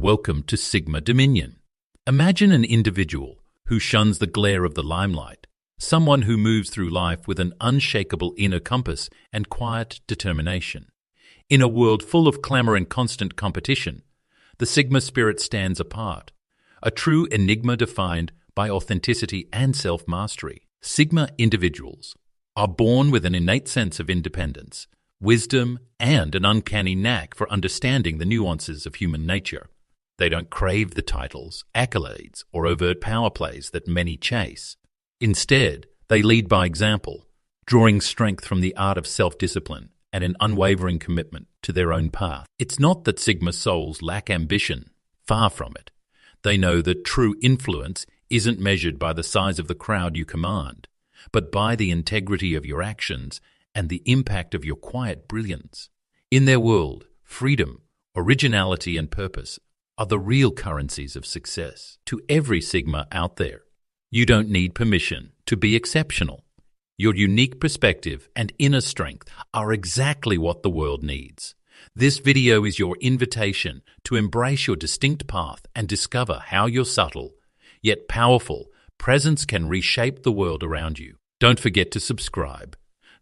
welcome to Sigma Dominion. Imagine an individual who shuns the glare of the limelight, someone who moves through life with an unshakable inner compass and quiet determination. In a world full of clamor and constant competition, the Sigma spirit stands apart, a true enigma defined by authenticity and self-mastery. Sigma individuals are born with an innate sense of independence, wisdom, and an uncanny knack for understanding the nuances of human nature. They don't crave the titles, accolades, or overt power plays that many chase. Instead, they lead by example, drawing strength from the art of self-discipline and an unwavering commitment to their own path. It's not that Sigma souls lack ambition, far from it. They know that true influence isn't measured by the size of the crowd you command, but by the integrity of your actions and the impact of your quiet brilliance. In their world, freedom, originality, and purpose are the real currencies of success. To every Sigma out there, you don't need permission to be exceptional. Your unique perspective and inner strength are exactly what the world needs. This video is your invitation to embrace your distinct path and discover how your subtle, yet powerful, presence can reshape the world around you. Don't forget to subscribe,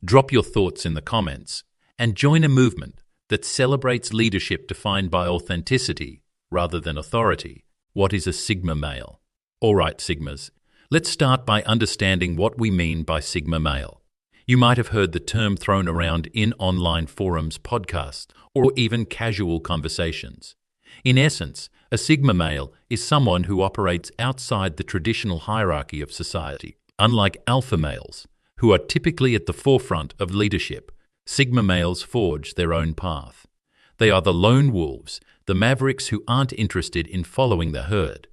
drop your thoughts in the comments, and join a movement that celebrates leadership defined by authenticity rather than authority. What is a Sigma male? All right, Sigmas, let's start by understanding what we mean by Sigma male. You might have heard the term thrown around in online forums, podcasts, or even casual conversations. In essence, a Sigma male is someone who operates outside the traditional hierarchy of society. Unlike alpha males, who are typically at the forefront of leadership, Sigma males forge their own path. They are the lone wolves, the mavericks who aren't interested in following the herd.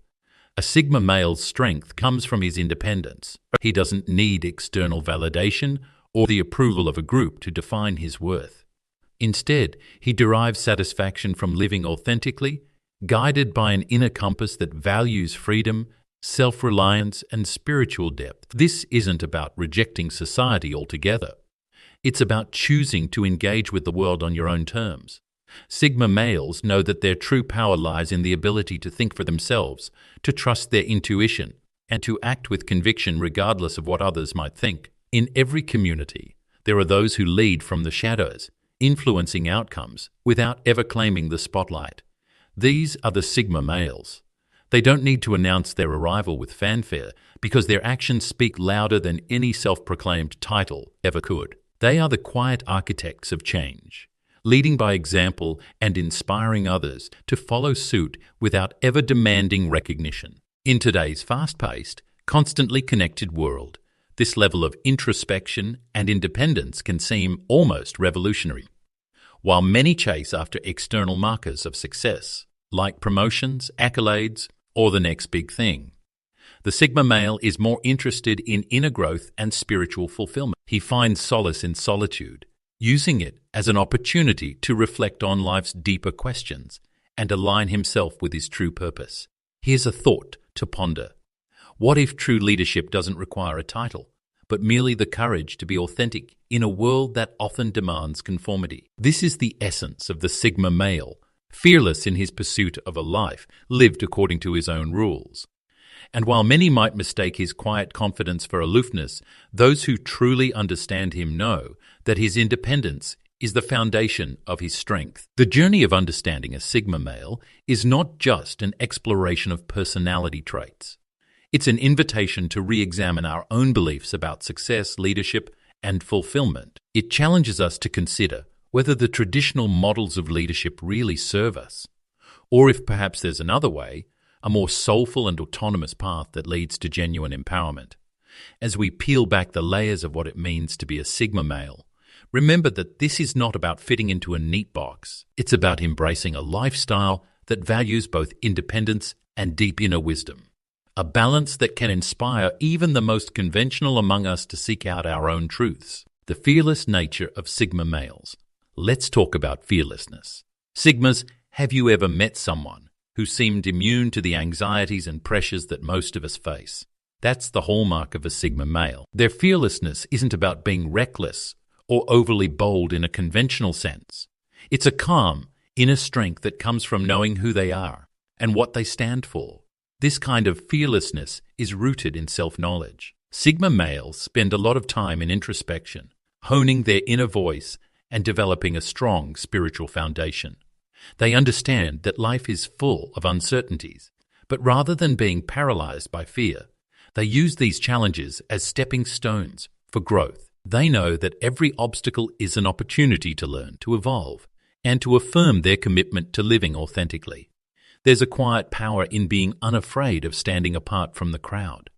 A Sigma male's strength comes from his independence. He doesn't need external validation or the approval of a group to define his worth. Instead, he derives satisfaction from living authentically, guided by an inner compass that values freedom, self-reliance, and spiritual depth. This isn't about rejecting society altogether. It's about choosing to engage with the world on your own terms. Sigma males know that their true power lies in the ability to think for themselves, to trust their intuition, and to act with conviction regardless of what others might think. In every community, there are those who lead from the shadows, influencing outcomes without ever claiming the spotlight. These are the Sigma males. They don't need to announce their arrival with fanfare because their actions speak louder than any self-proclaimed title ever could. They are the quiet architects of change, leading by example and inspiring others to follow suit without ever demanding recognition. In today's fast-paced, constantly connected world, this level of introspection and independence can seem almost revolutionary. While many chase after external markers of success, like promotions, accolades, or the next big thing, the Sigma male is more interested in inner growth and spiritual fulfillment. He finds solace in solitude, using it as an opportunity to reflect on life's deeper questions and align himself with his true purpose. Here's a thought to ponder. What if true leadership doesn't require a title, but merely the courage to be authentic in a world that often demands conformity? This is the essence of the Sigma male, fearless in his pursuit of a life lived according to his own rules. And while many might mistake his quiet confidence for aloofness, those who truly understand him know that his independence is the foundation of his strength. The journey of understanding a Sigma male is not just an exploration of personality traits. It's an invitation to re-examine our own beliefs about success, leadership, and fulfillment. It challenges us to consider whether the traditional models of leadership really serve us, or if perhaps there's another way, a more soulful and autonomous path that leads to genuine empowerment. As we peel back the layers of what it means to be a Sigma male, remember that this is not about fitting into a neat box. It's about embracing a lifestyle that values both independence and deep inner wisdom, a balance that can inspire even the most conventional among us to seek out our own truths. The fearless nature of Sigma males. Let's talk about fearlessness. Sigmas, have you ever met someone who seemed immune to the anxieties and pressures that most of us face? That's the hallmark of a Sigma male. Their fearlessness isn't about being reckless or overly bold in a conventional sense. It's a calm, inner strength that comes from knowing who they are, and what they stand for. This kind of fearlessness is rooted in self-knowledge. Sigma males spend a lot of time in introspection, honing their inner voice and developing a strong spiritual foundation. They understand that life is full of uncertainties, but rather than being paralyzed by fear, they use these challenges as stepping stones for growth. They know that every obstacle is an opportunity to learn, to evolve, and to affirm their commitment to living authentically. There's a quiet power in being unafraid of standing apart from the crowd.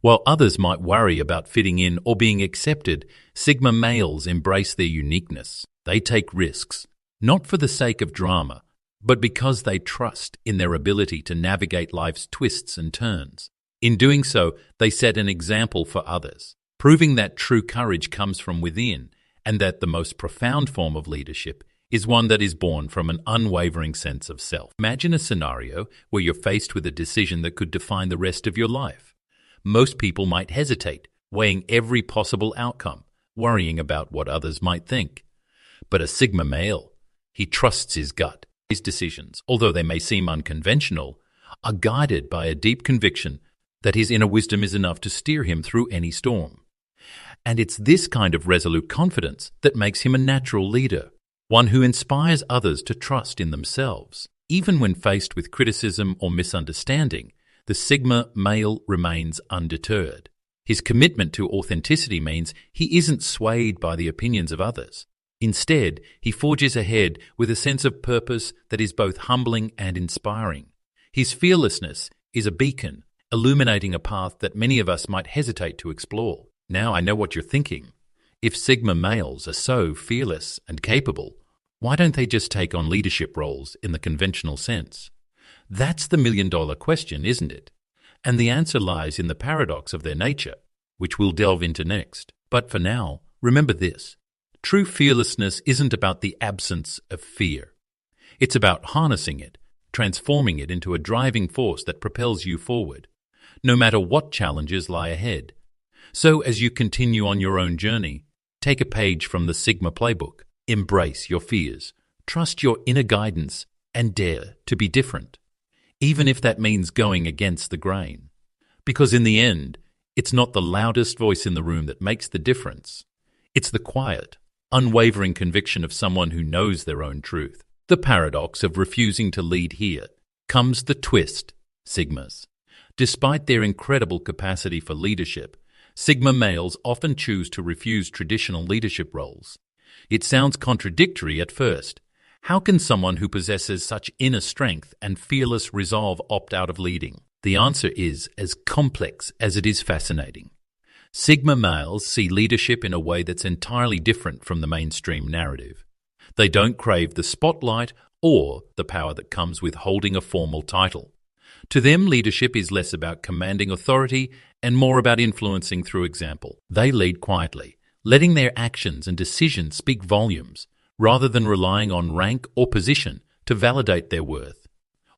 While others might worry about fitting in or being accepted, Sigma males embrace their uniqueness. They take risks, not for the sake of drama, but because they trust in their ability to navigate life's twists and turns. In doing so, they set an example for others, proving that true courage comes from within and that the most profound form of leadership is one that is born from an unwavering sense of self. Imagine a scenario where you're faced with a decision that could define the rest of your life. Most people might hesitate, weighing every possible outcome, worrying about what others might think. But a Sigma male, he trusts his gut. His decisions, although they may seem unconventional, are guided by a deep conviction that his inner wisdom is enough to steer him through any storm. And it's this kind of resolute confidence that makes him a natural leader, one who inspires others to trust in themselves. Even when faced with criticism or misunderstanding, the Sigma male remains undeterred. His commitment to authenticity means he isn't swayed by the opinions of others. Instead, he forges ahead with a sense of purpose that is both humbling and inspiring. His fearlessness is a beacon, illuminating a path that many of us might hesitate to explore. Now I know what you're thinking. If Sigma males are so fearless and capable, why don't they just take on leadership roles in the conventional sense? That's the million-dollar question, isn't it? And the answer lies in the paradox of their nature, which we'll delve into next. But for now, remember this. True fearlessness isn't about the absence of fear. It's about harnessing it, transforming it into a driving force that propels you forward, no matter what challenges lie ahead. So as you continue on your own journey, take a page from the Sigma playbook. Embrace your fears, trust your inner guidance, and dare to be different, even if that means going against the grain. Because in the end, it's not the loudest voice in the room that makes the difference. It's the quiet, unwavering conviction of someone who knows their own truth. The paradox of refusing to lead here comes the twist, Sigmas. Despite their incredible capacity for leadership, Sigma males often choose to refuse traditional leadership roles. It sounds contradictory at first. How can someone who possesses such inner strength and fearless resolve opt out of leading? The answer is as complex as it is fascinating. Sigma males see leadership in a way that's entirely different from the mainstream narrative. They don't crave the spotlight or the power that comes with holding a formal title. To them, leadership is less about commanding authority and more about influencing through example. They lead quietly, letting their actions and decisions speak volumes, rather than relying on rank or position to validate their worth.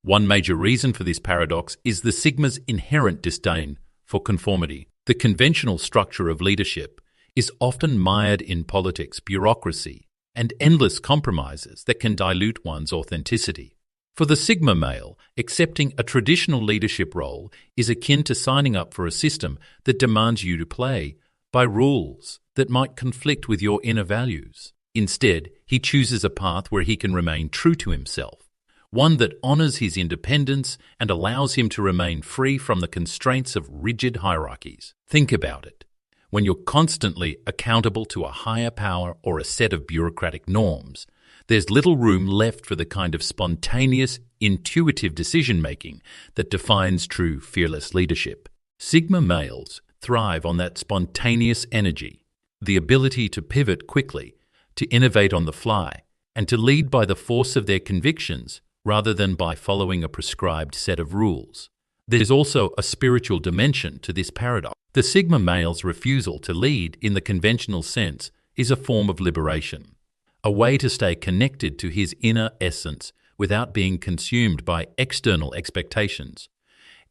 One major reason for this paradox is the Sigma's inherent disdain for conformity. The conventional structure of leadership is often mired in politics, bureaucracy, and endless compromises that can dilute one's authenticity. For the Sigma male, accepting a traditional leadership role is akin to signing up for a system that demands you to play by rules that might conflict with your inner values. Instead, he chooses a path where he can remain true to himself, one that honors his independence and allows him to remain free from the constraints of rigid hierarchies. Think about it. When you're constantly accountable to a higher power or a set of bureaucratic norms, there's little room left for the kind of spontaneous, intuitive decision-making that defines true fearless leadership. Sigma males thrive on that spontaneous energy, the ability to pivot quickly, to innovate on the fly, and to lead by the force of their convictions rather than by following a prescribed set of rules. There's also a spiritual dimension to this paradox. The Sigma male's refusal to lead in the conventional sense is a form of liberation, a way to stay connected to his inner essence without being consumed by external expectations.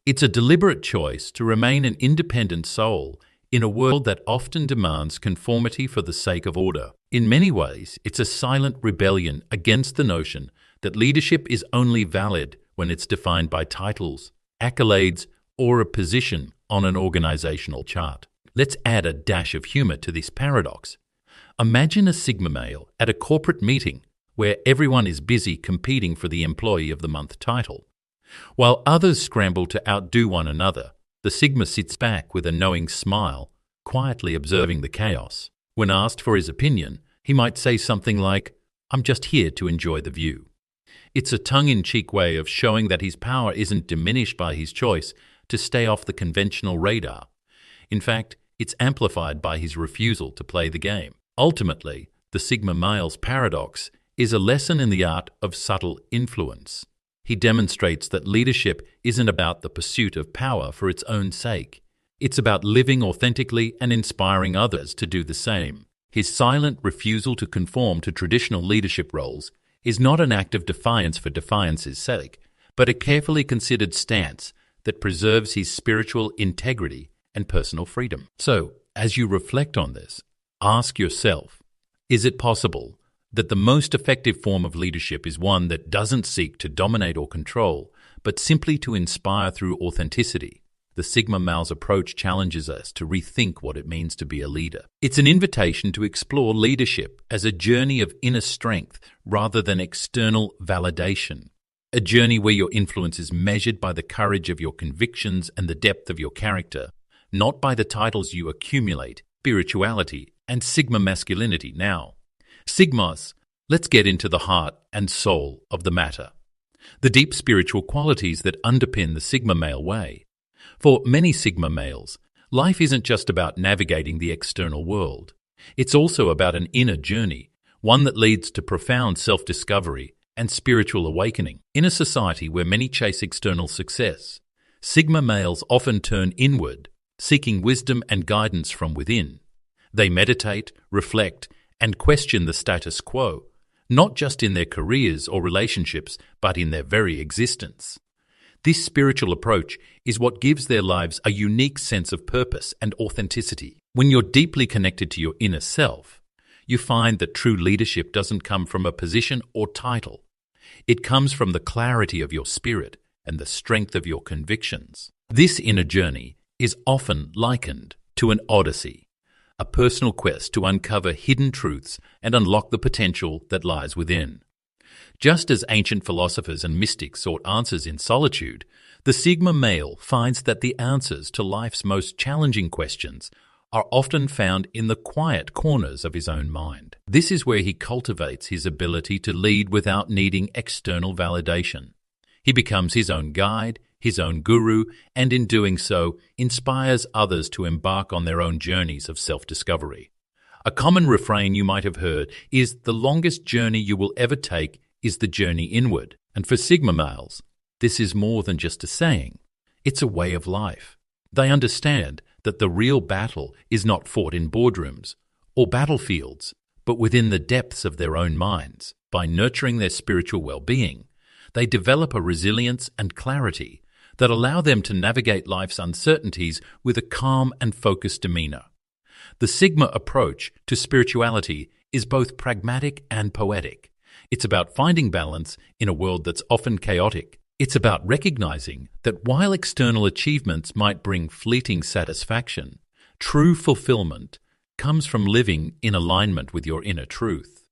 It's a deliberate choice to remain an independent soul in a world that often demands conformity for the sake of order. In many ways, it's a silent rebellion against the notion that leadership is only valid when it's defined by titles, accolades, or a position on an organizational chart. Let's add a dash of humor to this paradox. Imagine a Sigma male at a corporate meeting where everyone is busy competing for the Employee of the Month title. While others scramble to outdo one another, the Sigma sits back with a knowing smile, quietly observing the chaos. When asked for his opinion, he might say something like, "I'm just here to enjoy the view." It's a tongue-in-cheek way of showing that his power isn't diminished by his choice to stay off the conventional radar. In fact, it's amplified by his refusal to play the game. Ultimately, the Sigma male's paradox is a lesson in the art of subtle influence. He demonstrates that leadership isn't about the pursuit of power for its own sake. It's about living authentically and inspiring others to do the same. His silent refusal to conform to traditional leadership roles is not an act of defiance for defiance's sake, but a carefully considered stance that preserves his spiritual integrity and personal freedom. So, as you reflect on this, ask yourself, is it possible that the most effective form of leadership is one that doesn't seek to dominate or control, but simply to inspire through authenticity? The Sigma male's approach challenges us to rethink what it means to be a leader. It's an invitation to explore leadership as a journey of inner strength rather than external validation. A journey where your influence is measured by the courage of your convictions and the depth of your character, not by the titles you accumulate, spirituality, and Sigma masculinity. Now, Sigmas, let's get into the heart and soul of the matter. The deep spiritual qualities that underpin the Sigma male way. For many Sigma males, life isn't just about navigating the external world. It's also about an inner journey, one that leads to profound self-discovery and spiritual awakening. In a society where many chase external success, Sigma males often turn inward, seeking wisdom and guidance from within. They meditate, reflect, and question the status quo, not just in their careers or relationships, but in their very existence. This spiritual approach is what gives their lives a unique sense of purpose and authenticity. When you're deeply connected to your inner self, you find that true leadership doesn't come from a position or title. It comes from the clarity of your spirit and the strength of your convictions. This inner journey is often likened to an odyssey, a personal quest to uncover hidden truths and unlock the potential that lies within. Just as ancient philosophers and mystics sought answers in solitude, the Sigma male finds that the answers to life's most challenging questions are often found in the quiet corners of his own mind. This is where he cultivates his ability to lead without needing external validation. He becomes his own guide, his own guru, and in doing so, inspires others to embark on their own journeys of self-discovery. A common refrain you might have heard is, "The longest journey you will ever take is the journey inward." And for Sigma males, this is more than just a saying. It's a way of life. They understand that the real battle is not fought in boardrooms or battlefields, but within the depths of their own minds. By nurturing their spiritual well-being, they develop a resilience and clarity that allow them to navigate life's uncertainties with a calm and focused demeanor. The Sigma approach to spirituality is both pragmatic and poetic. It's about finding balance in a world that's often chaotic. It's about recognizing that while external achievements might bring fleeting satisfaction, true fulfillment comes from living in alignment with your inner truth.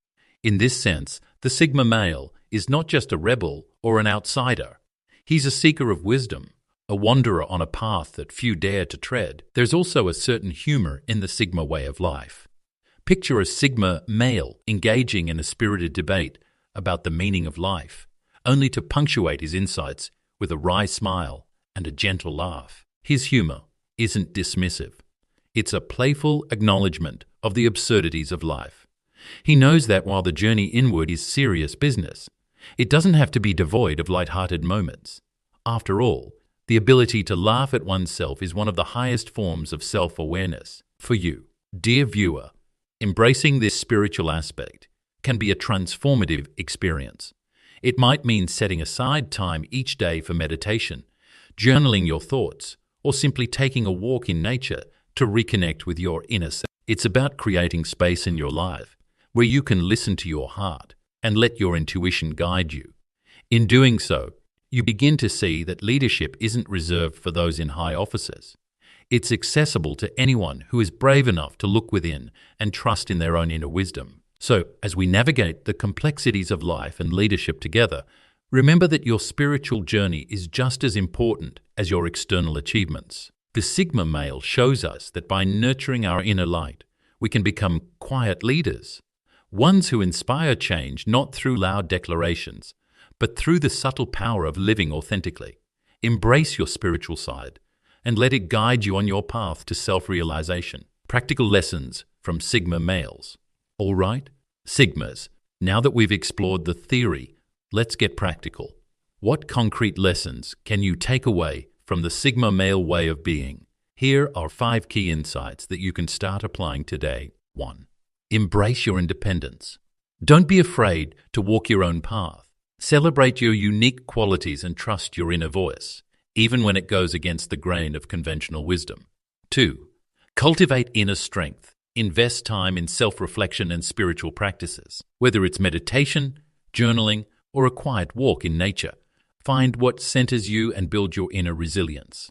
In this sense, the Sigma male is not just a rebel or an outsider. He's a seeker of wisdom, a wanderer on a path that few dare to tread. There's also a certain humor in the Sigma way of life. Picture a Sigma male engaging in a spirited debate about the meaning of life, only to punctuate his insights with a wry smile and a gentle laugh. His humor isn't dismissive. It's a playful acknowledgement of the absurdities of life. He knows that while the journey inward is serious business, it doesn't have to be devoid of light-hearted moments. After all, the ability to laugh at oneself is one of the highest forms of self-awareness. For you, dear viewer, embracing this spiritual aspect can be a transformative experience. It might mean setting aside time each day for meditation, journaling your thoughts, or simply taking a walk in nature to reconnect with your inner self. It's about creating space in your life where you can listen to your heart and let your intuition guide you. In doing so, you begin to see that leadership isn't reserved for those in high offices. It's accessible to anyone who is brave enough to look within and trust in their own inner wisdom. So, as we navigate the complexities of life and leadership together, remember that your spiritual journey is just as important as your external achievements. The Sigma male shows us that by nurturing our inner light, we can become quiet leaders, ones who inspire change not through loud declarations, but through the subtle power of living authentically. Embrace your spiritual side and let it guide you on your path to self-realization. Practical lessons from Sigma males. All right, Sigmas, now that we've explored the theory, let's get practical. What concrete lessons can you take away from the Sigma male way of being? Here are 5 key insights that you can start applying today. 1. Embrace your independence. Don't be afraid to walk your own path. Celebrate your unique qualities and trust your inner voice, even when it goes against the grain of conventional wisdom. 2. Cultivate inner strength. Invest time in self-reflection and spiritual practices. Whether it's meditation, journaling, or a quiet walk in nature, find what centers you and build your inner resilience.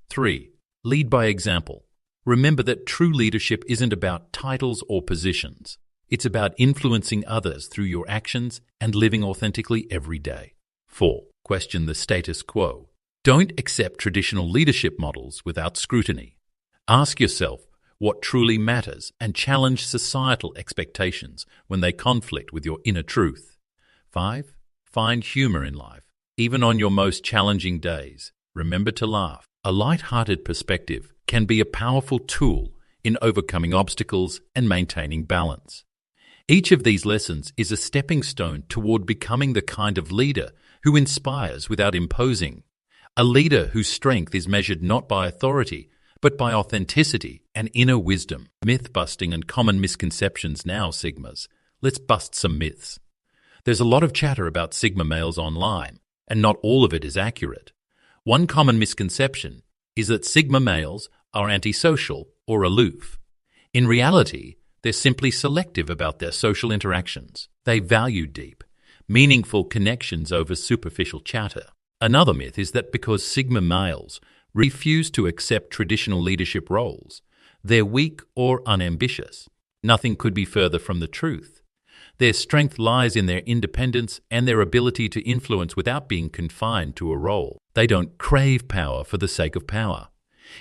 3. Lead by example. Remember that true leadership isn't about titles or positions. It's about influencing others through your actions and living authentically every day. 4. Question the status quo. Don't accept traditional leadership models without scrutiny. Ask yourself what truly matters and challenge societal expectations when they conflict with your inner truth. 5. Find humor in life. Even on your most challenging days, remember to laugh. A light-hearted perspective can be a powerful tool in overcoming obstacles and maintaining balance. Each of these lessons is a stepping stone toward becoming the kind of leader who inspires without imposing, a leader whose strength is measured not by authority, but by authenticity and inner wisdom. Myth-busting and common misconceptions now, Sigmas. Let's bust some myths. There's a lot of chatter about Sigma males online, and not all of it is accurate. One common misconception is that Sigma males are antisocial or aloof. In reality, they're simply selective about their social interactions. They value deep, meaningful connections over superficial chatter. Another myth is that because Sigma males refuse to accept traditional leadership roles, they're weak or unambitious. Nothing could be further from the truth. Their strength lies in their independence and their ability to influence without being confined to a role. They don't crave power for the sake of power.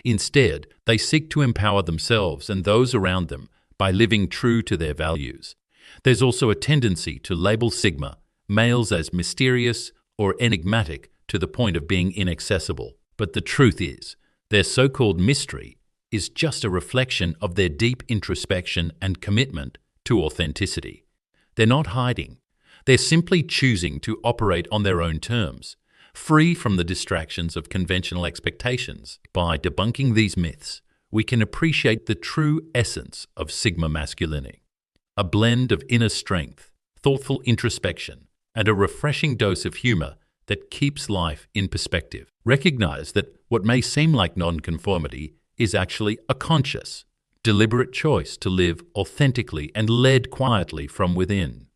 Instead, they seek to empower themselves and those around them by living true to their values. There's also a tendency to label Sigma males as mysterious or enigmatic to the point of being inaccessible. But the truth is, their so-called mystery is just a reflection of their deep introspection and commitment to authenticity. They're not hiding. They're simply choosing to operate on their own terms, free from the distractions of conventional expectations. By debunking these myths, we can appreciate the true essence of Sigma masculinity, a blend of inner strength, thoughtful introspection, and a refreshing dose of humor that keeps life in perspective. Recognize that what may seem like nonconformity is actually a conscious, deliberate choice to live authentically and led quietly from within.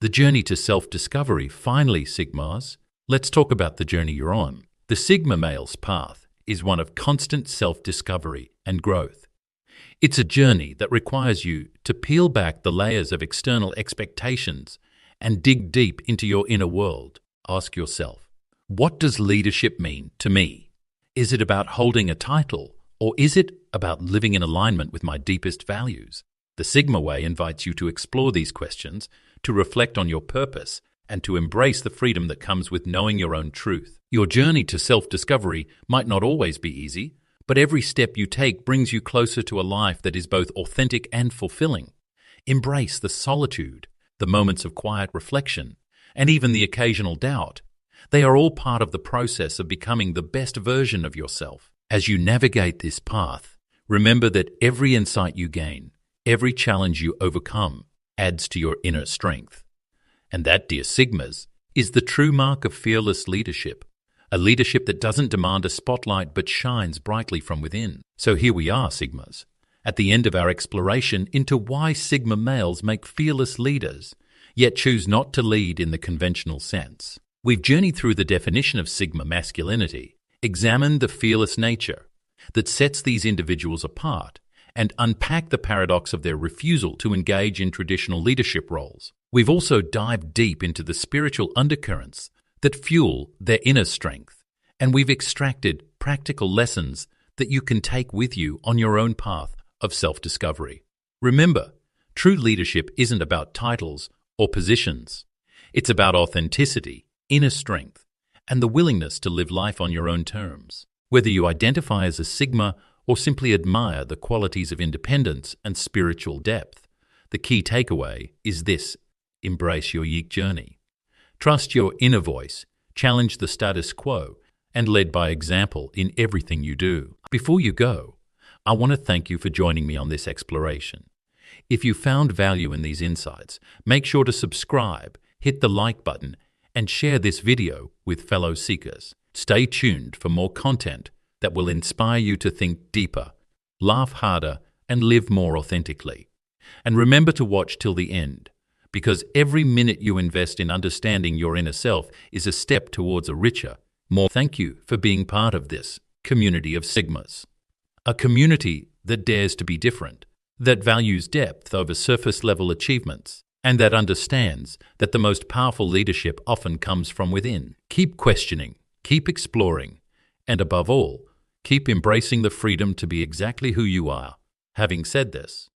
The journey to self-discovery. Finally, Sigmas, let's talk about the journey you're on. The Sigma male's path is one of constant self-discovery and growth. It's a journey that requires you to peel back the layers of external expectations and dig deep into your inner world. Ask yourself, what does leadership mean to me? Is it about holding a title, or is it about living in alignment with my deepest values? The Sigma Way invites you to explore these questions, to reflect on your purpose, and to embrace the freedom that comes with knowing your own truth. Your journey to self-discovery might not always be easy, but every step you take brings you closer to a life that is both authentic and fulfilling. Embrace the solitude, the moments of quiet reflection, and even the occasional doubt. They are all part of the process of becoming the best version of yourself. As you navigate this path, remember that every insight you gain, every challenge you overcome, adds to your inner strength. And that, dear Sigmas, is the true mark of fearless leadership, a leadership that doesn't demand a spotlight but shines brightly from within. So here we are, Sigmas, at the end of our exploration into why Sigma males make fearless leaders, yet choose not to lead in the conventional sense. We've journeyed through the definition of Sigma masculinity, examined the fearless nature that sets these individuals apart, and unpacked the paradox of their refusal to engage in traditional leadership roles. We've also dived deep into the spiritual undercurrents that fuel their inner strength, and we've extracted practical lessons that you can take with you on your own path of self-discovery. Remember, true leadership isn't about titles or positions. It's about authenticity, inner strength, and the willingness to live life on your own terms. Whether you identify as a Sigma or simply admire the qualities of independence and spiritual depth, the key takeaway is this: embrace your unique journey. Trust your inner voice, challenge the status quo, and lead by example in everything you do. Before you go, I want to thank you for joining me on this exploration. If you found value in these insights, make sure to subscribe, hit the like button, and share this video with fellow seekers. Stay tuned for more content that will inspire you to think deeper, laugh harder, and live more authentically. And remember to watch till the end, because every minute you invest in understanding your inner self is a step towards a richer, more. Thank you for being part of this community of Sigmas. A community that dares to be different, that values depth over surface-level achievements, and that understands that the most powerful leadership often comes from within. Keep questioning, keep exploring, and above all, keep embracing the freedom to be exactly who you are. Having said this,